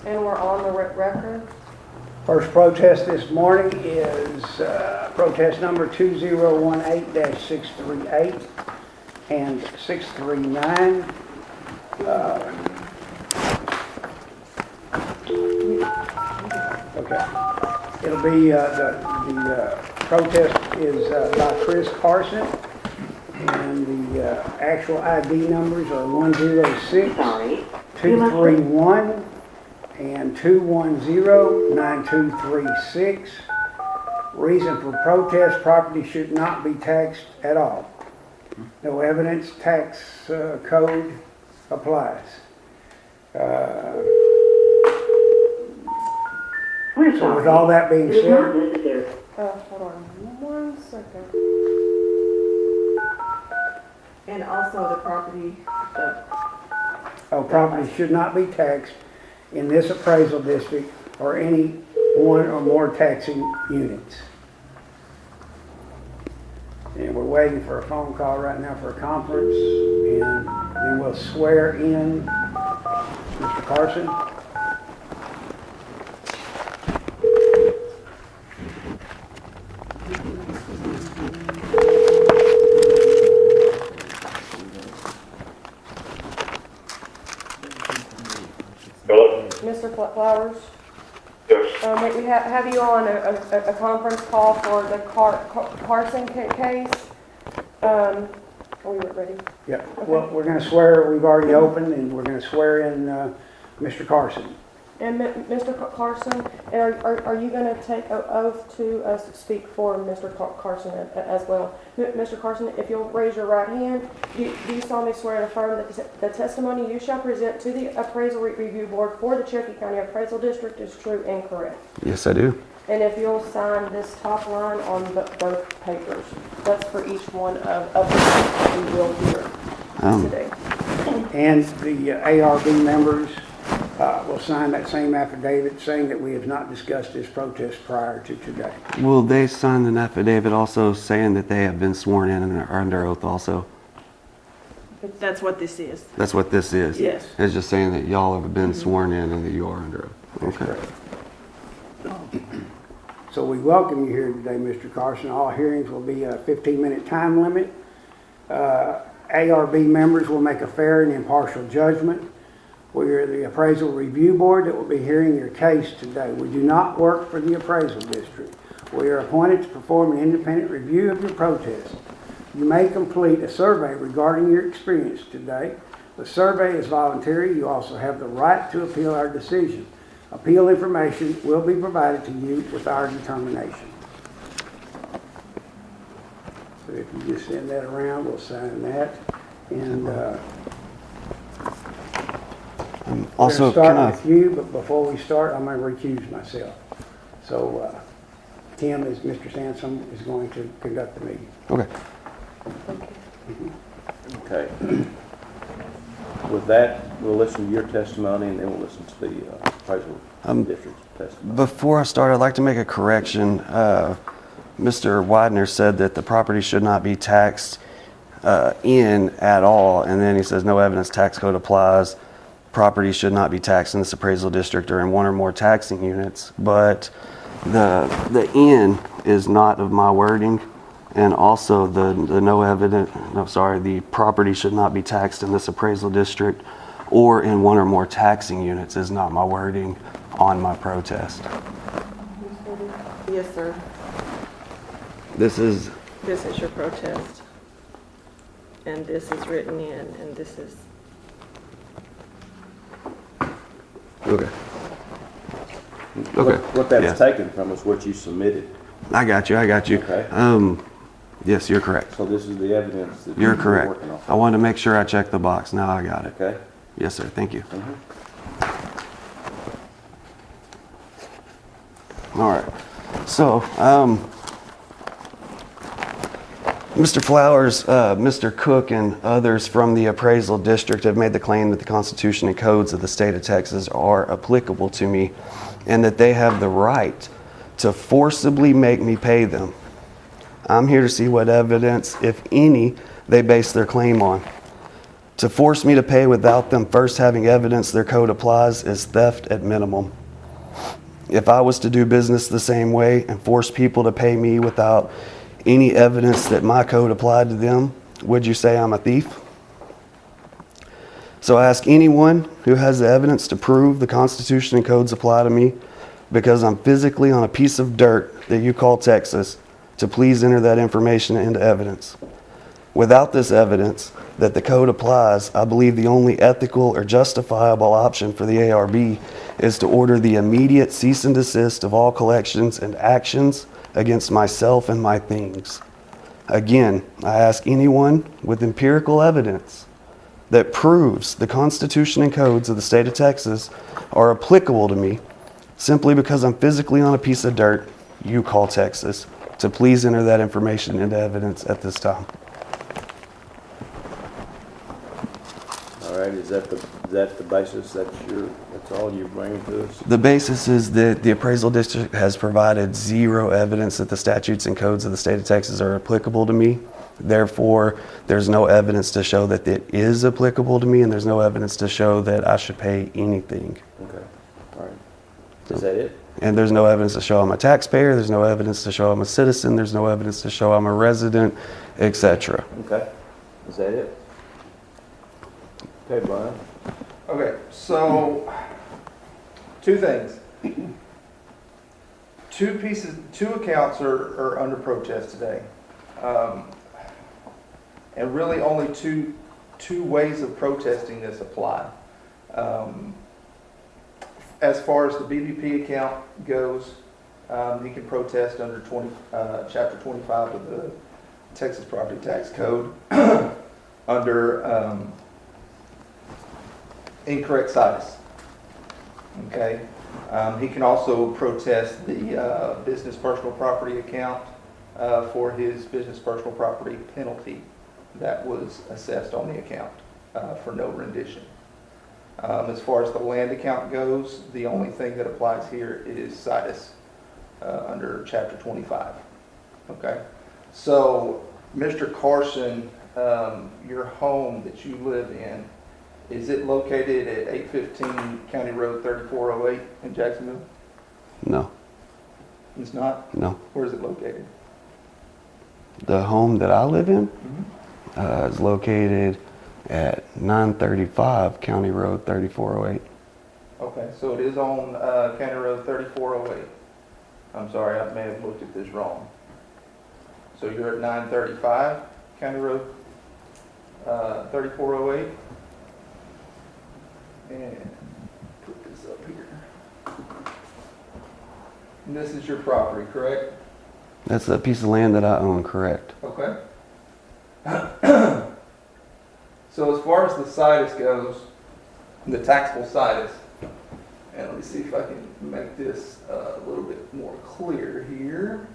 And we're on the record. First protest this morning is protest number 2018-638 and 639. Okay. It'll be, the protest is by Chris Carson, and the actual ID numbers are 106, 231, and 210-9236. Reason for protest: property should not be taxed at all. No evidence tax code applies. So with all that being said, Hold on 1 second. And also the property, property should not be taxed in this appraisal district or any one or more taxing units. And we're waiting for a phone call right now for a conference, and then we'll swear in Mr. Carson. Hello? Mr. Flowers, Yes. we have you on a conference call for the Carson case. Are we ready? Yeah, well, we're going to swear, we've already opened, and we're going to swear in Mr. Carson. And Mr. Carson, are you going to take an oath to speak for Mr. Carson as well? Mr. Carson, if you'll raise your right hand, do you solemnly swear and affirm that the testimony you shall present to the Appraisal Review Board for the Cherokee County Appraisal District is true and correct? Yes, I do. And if you'll sign this top line on both papers, that's for each one of the we will hear today. And the ARB members will sign that same affidavit saying that we have not discussed this protest prior to today. Will they sign an affidavit also saying that they have been sworn in and are under oath also? that's what this is. That's what this is? Yes. It's just saying that y'all have been sworn in and that you are under oath. Okay. So we welcome you here today, Mr. Carson. All hearings will be a 15-minute time limit. ARB members will make a fair and impartial judgment. We are the Appraisal Review Board that will be hearing your case today. We do not work for the Appraisal District. We are appointed to perform an independent review of your protest. You may complete a survey regarding your experience today. The survey is voluntary. You also have the right to appeal our decision. Appeal information will be provided to you with our determination. So if you just send that around, we'll sign that. And Also, we're going can to start with you, but before we start, I'm going to recuse myself. So Tim, as Mr. Sansom, is going to conduct the meeting. Okay. Okay. With that, we'll listen to your testimony, and then we'll listen to the appraisal district's testimony. Before I start, I'd like to make a correction. Mr. Widener said that the property should not be taxed in at all, and then he says no evidence tax code applies. Property should not be taxed in this appraisal district or in one or more taxing units, but the in is not of my wording, and also the property should not be taxed in this appraisal district or in one or more taxing units is not my wording on my protest. Yes, sir. This is your protest. And this is written in, and this is... okay. Okay. What that's taken from is what you submitted. I got you. Okay. Yes, you're correct. So this is the evidence that You're you're correct. working off. I wanted to make sure I checked the box. Now I got it. Okay. Yes, sir. Thank you. All right. So, Mr. Flowers, Mr. Cook, and others from the appraisal district have made the claim that the Constitution and codes of the state of Texas are applicable to me and that they have the right to forcibly make me pay them. I'm here to see what evidence, if any, they base their claim on. To force me to pay without them first having evidence their code applies is theft at minimum. If I was to do business the same way and force people to pay me without any evidence that my code applied to them, would you say I'm a thief? So I ask anyone who has the evidence to prove the Constitution and codes apply to me because I'm physically on a piece of dirt that you call Texas to please enter that information into evidence. Without this evidence that the code applies, I believe the only ethical or justifiable option for the ARB is to order the immediate cease and desist of all collections and actions against myself and my things. Again, I ask anyone with empirical evidence that proves the Constitution and codes of the state of Texas are applicable to me simply because I'm physically on a piece of dirt you call Texas to please enter that information into evidence at this time. All right, is that the basis? That's all you're bringing to us? The basis is that the appraisal district has provided zero evidence that the statutes and codes of the state of Texas are applicable to me. Therefore, there's no evidence to show that it is applicable to me, and there's no evidence to show that I should pay anything. Okay, all right. Is that it? And there's no evidence to show I'm a taxpayer, there's no evidence to show I'm a citizen, there's no evidence to show I'm a resident, etc. Okay, is that it? Okay, Brian. Okay, so two things. Two accounts are under protest today. And really only two ways of protesting this apply. As far as the BBP account goes, you can protest under Chapter 25 of the Texas Property Tax Code under incorrect situs. Okay. He can also protest the business personal property account for his business personal property penalty that was assessed on the account for no rendition. As far as the land account goes, the only thing that applies here is situs under Chapter 25. Okay. So, Mr. Carson, your home that you live in, is it located at 815 County Road 3408 in Jacksonville? No, It's not? no. Where is it located? The home that I live in is located at 935 County Road 3408. Okay, so it is on County Road 3408. I'm sorry, I may have looked at this wrong. So you're at 935 County Road 3408. And put this up here. And this is your property, correct? That's a piece of land that I own, correct? Okay. So as far as the situs goes, the taxable situs, and let me see if I can make this a little bit more clear here,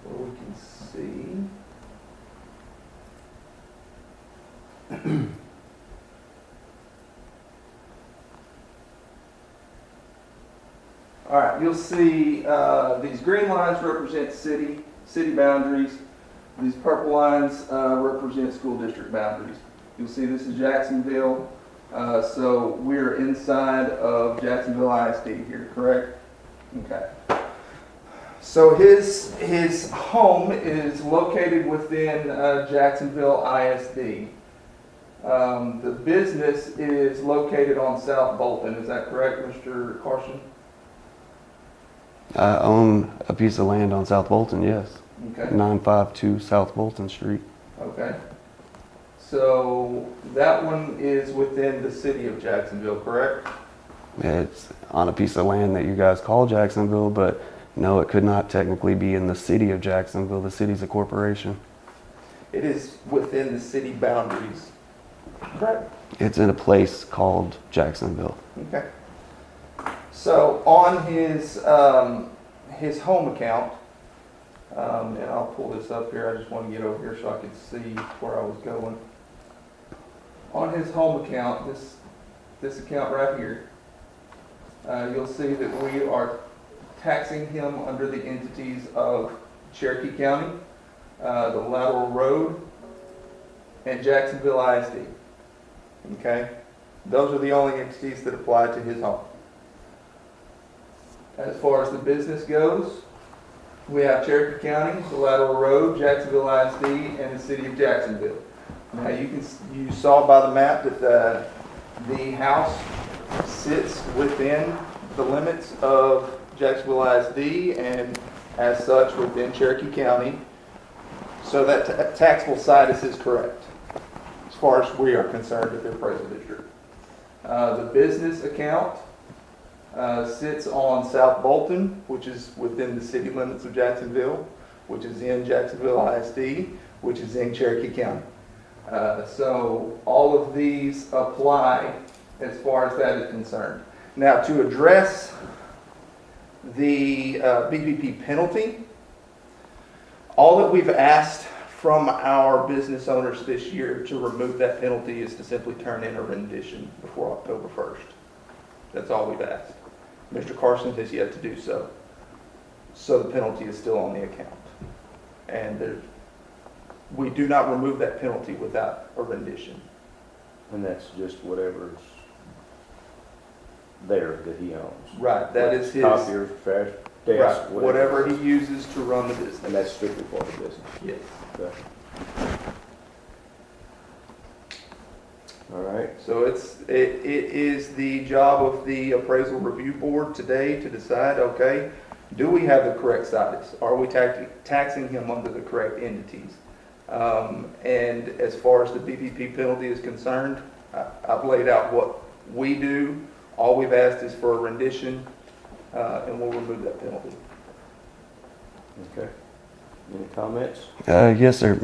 where we can see. All right, you'll see these green lines represent city boundaries. These purple lines represent school district boundaries. You'll see this is Jacksonville, so we're inside of Jacksonville ISD here, correct? Okay. So his home is located within Jacksonville ISD. The business is located on South Bolton. Is that correct, Mr. Carson? I own a piece of land on South Bolton, yes. Okay. 952 South Bolton Street. Okay. So that one is within the city of Jacksonville, correct? It's on a piece of land that you guys call Jacksonville, but no, it could not technically be in the city of Jacksonville. The city's a corporation. It is within the city boundaries, correct? It's in a place called Jacksonville. Okay. So on his home account, and I'll pull this up here. I just want to get over here so I can see where I was going. On his home account, this account right here, you'll see that we are taxing him under the entities of Cherokee County, the lateral road, and Jacksonville ISD. Okay? Those are the only entities that apply to his home. As far as the business goes, we have Cherokee County, the Lateral Road, Jacksonville ISD, and the City of Jacksonville. Now you saw by the map that the house sits within the limits of Jacksonville ISD and as such within Cherokee County. So that taxable situs is correct as far as we are concerned with the appraisal district. The business account sits on South Bolton, which is within the city limits of Jacksonville, which is in Jacksonville ISD, which is in Cherokee County. So all of these apply as far as that is concerned. Now, to address the BPP penalty, all that we've asked from our business owners this year to remove that penalty is to simply turn in a rendition before October 1st. That's all we've asked. Mr. Carson has yet to do so. So the penalty is still on the account. And we do not remove that penalty without a rendition. And that's just whatever's there that he owns. Right, that is his. Copier, trash, desk, Right, whatever he uses to run the business. And that's strictly for the business. Yes. Okay. All right. So it is the job of the appraisal review board today to decide, okay, do we have the correct status? Are we taxing him under the correct entities? And as far as the BPP penalty is concerned, I've laid out what we do. All we've asked is for a rendition, and we'll remove that penalty. Okay. Any comments? Yes, sir.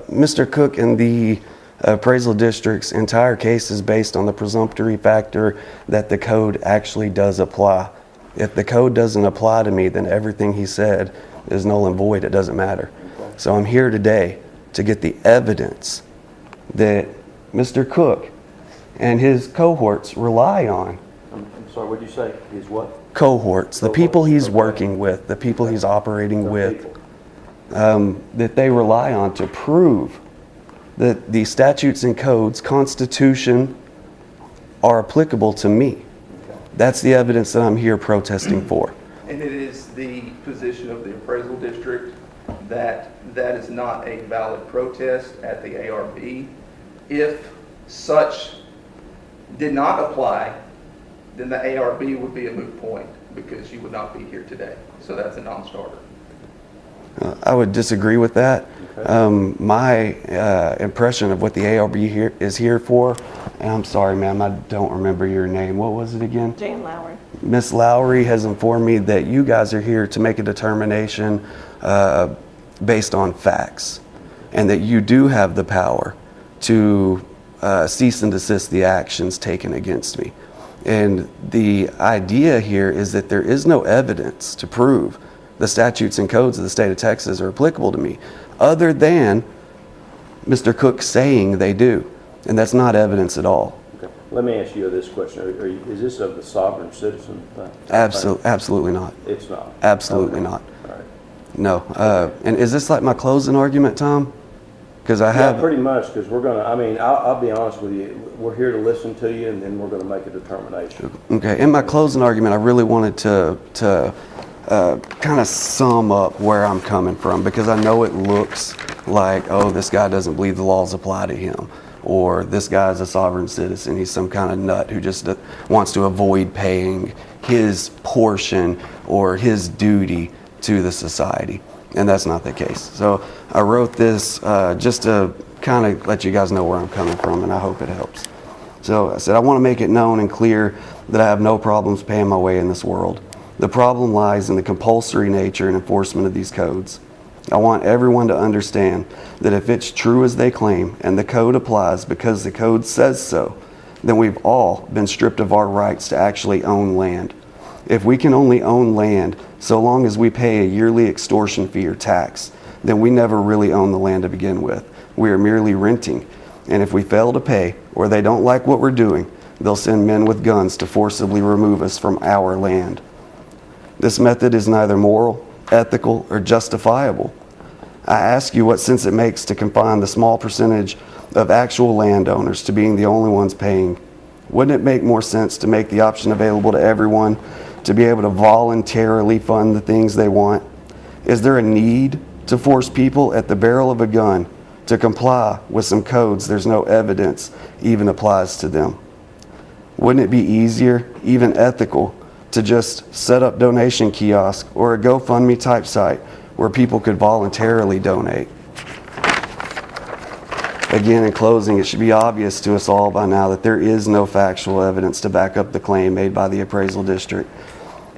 Mr. Cook, in the appraisal district's entire case is based on the presumptory factor that the code actually does apply. If the code doesn't apply to me, then everything he said is null and void. It doesn't matter. Okay. So I'm here today to get the evidence that Mr. Cook and his cohorts rely on. I'm sorry, what did you say? His what? Cohorts, the people he's working with, the people he's operating Some with, people. that they rely on to prove that the statutes and codes, Constitution, are applicable to me. Okay. That's the evidence that I'm here protesting for. And it is the position of the appraisal district that that is not a valid protest at the ARB. If such did not apply, then the ARB would be a moot point because you would not be here today. So that's a non-starter. I would disagree with that. Okay. My impression of what the ARB is here for, and I'm sorry, ma'am, I don't remember your name. What was it again? Jane Lowry. Miss Lowry has informed me that you guys are here to make a determination based on facts, and that you do have the power to cease and desist the actions taken against me. And the idea here is that there is no evidence to prove the statutes and codes of the state of Texas are applicable to me, other than Mr. Cook saying they do. And that's not evidence at all. Okay. Let me ask you this question. Is this of the sovereign citizen thing? Absolutely not. It's not? Absolutely Okay. not. All right. No. And is this like my closing argument, Tom? Because I have... Yeah, pretty much, because we're going to, I mean, I'll be honest with you. We're here to listen to you, and then we're going to make a determination. Okay. In my closing argument, I really wanted to kind of sum up where I'm coming from, because I know it looks like, oh, this guy doesn't believe the laws apply to him, or this guy's a sovereign citizen. He's some kind of nut who just wants to avoid paying his portion or his duty to the society. And that's not the case. So I wrote this just to kind of let you guys know where I'm coming from, and I hope it helps. So I said, I want to make it known and clear that I have no problems paying my way in this world. The problem lies in the compulsory nature and enforcement of these codes. I want everyone to understand that if it's true as they claim, and the code applies because the code says so, then we've all been stripped of our rights to actually own land. If we can only own land so long as we pay a yearly extortion fee or tax, then we never really own the land to begin with. We are merely renting. And if we fail to pay, or they don't like what we're doing, they'll send men with guns to forcibly remove us from our land. This method is neither moral, ethical, or justifiable. I ask you what sense it makes to confine the small percentage of actual landowners to being the only ones paying? Wouldn't it make more sense to make the option available to everyone to be able to voluntarily fund the things they want? Is there a need to force people at the barrel of a gun to comply with some codes there's no evidence even applies to them? Wouldn't it be easier, even ethical, to just set up donation kiosk or a GoFundMe type site where people could voluntarily donate? Again, in closing, it should be obvious to us all by now that there is no factual evidence to back up the claim made by the appraisal district.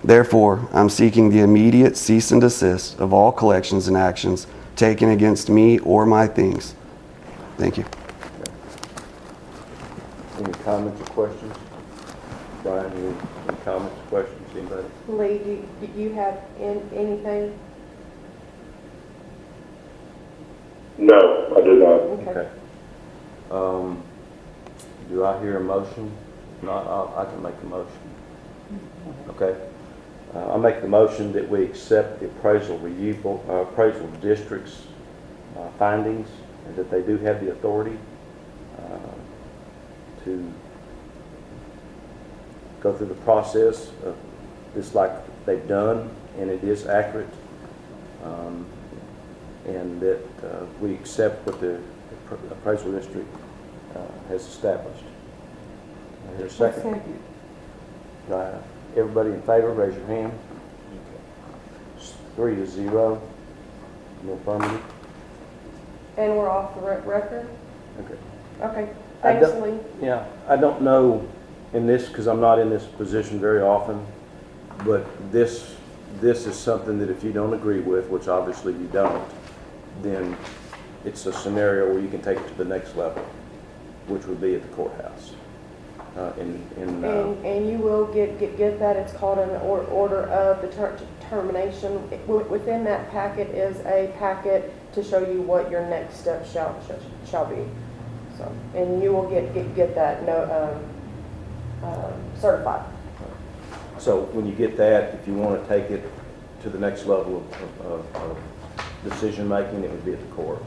Therefore, I'm seeking the immediate cease and desist of all collections and actions taken against me or my things. Thank you. Any comments or questions? Brian, any comments or questions? Anybody? Lee, do you have anything? No, I do not. Okay. Do I hear a motion? If not, I can make a motion. Okay. I make the motion that we accept the appraisal district's findings, and that they do have the authority to go through the process of this like they've done, and it is accurate, and that we accept what the appraisal district has established. I hear a second. Everybody in favor, raise your hand. 3-0. No affirmative. And we're off the record? Okay. Okay, I thanks, don't- Lee. Yeah, I don't know in this, because I'm not in this position very often, but this is something that if you don't agree with, which obviously you don't, then it's a scenario where you can take it to the next level, which would be at the courthouse. And you will get that, it's called an order of determination. Within that packet is a packet to show you what your next step shall be. So, and you will get that certified. So when you get that, if you want to take it to the next level of decision making, it would be at the court.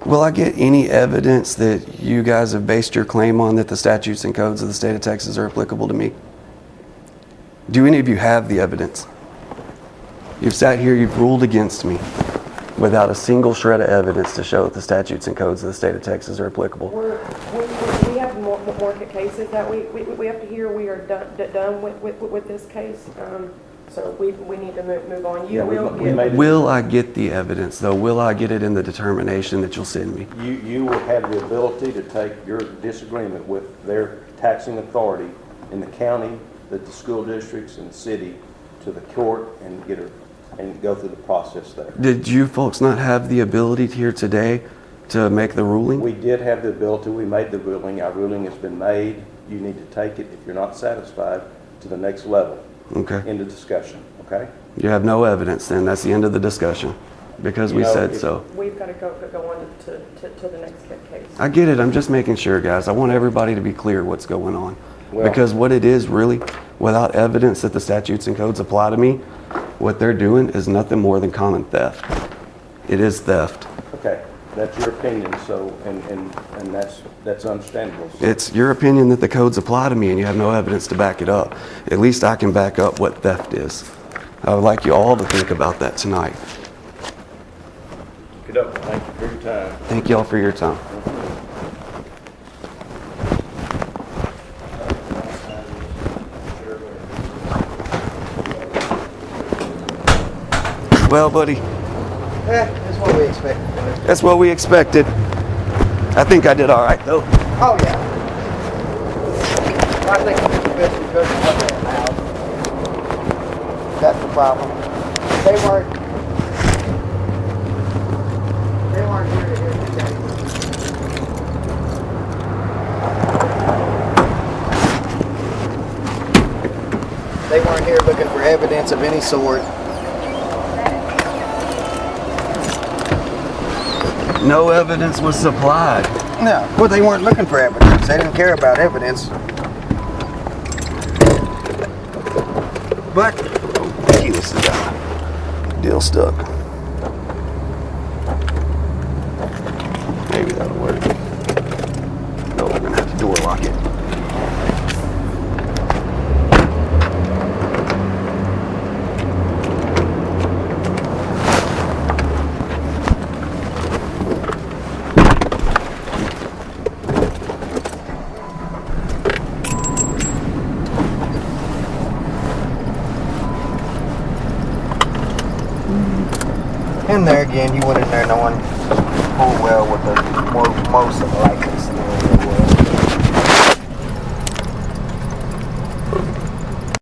Will I get any evidence that you guys have based your claim on that the statutes and codes of the state of Texas are applicable to me? Do any of you have the evidence? You've sat here, you've ruled against me without a single shred of evidence to show that the statutes and codes of the state of Texas are applicable. We have more cases that we have to hear. We are done with this case. So we need to move on. Will I get the evidence, though? Will I get it in the determination that you'll send me? You will have the ability to take your disagreement with their taxing authority in the county, the school districts, and the city to the court and go through the process there. Did you folks not have the ability here today to make the ruling? We did have the ability. We made the ruling. Our ruling has been made. You need to take it, if you're not satisfied, to the next level. Okay. Into discussion, okay? You have no evidence, then. That's the end of the discussion. Because we said so. We've got to go on to the next case. I get it. I'm just making sure, guys. I want everybody to be clear what's going on. Well, because what it is really, without evidence that the statutes and codes apply to me, what they're doing is nothing more than common theft. It is theft. okay, that's your opinion, so, and that's understandable. So, It's your opinion that the codes apply to me and you have no evidence to back it up. At least I can back up what theft is. I would like you all to think about that tonight. good up. Thank you for your time. Thank you all for your time. Well, buddy, That's what we expected. that's what we expected. I think I did all right, though. Oh, yeah. I think it's the best we could have done now. That's the problem. They weren't here to hear today. They weren't here looking for evidence of any sort. No evidence was supplied. No, well, they weren't looking for evidence. They didn't care about evidence. But Keyless the guy. Deal stuck. that'll work. No, we're gonna have to door lock it. And there again, you went in there knowing full well what the most likely scenario was.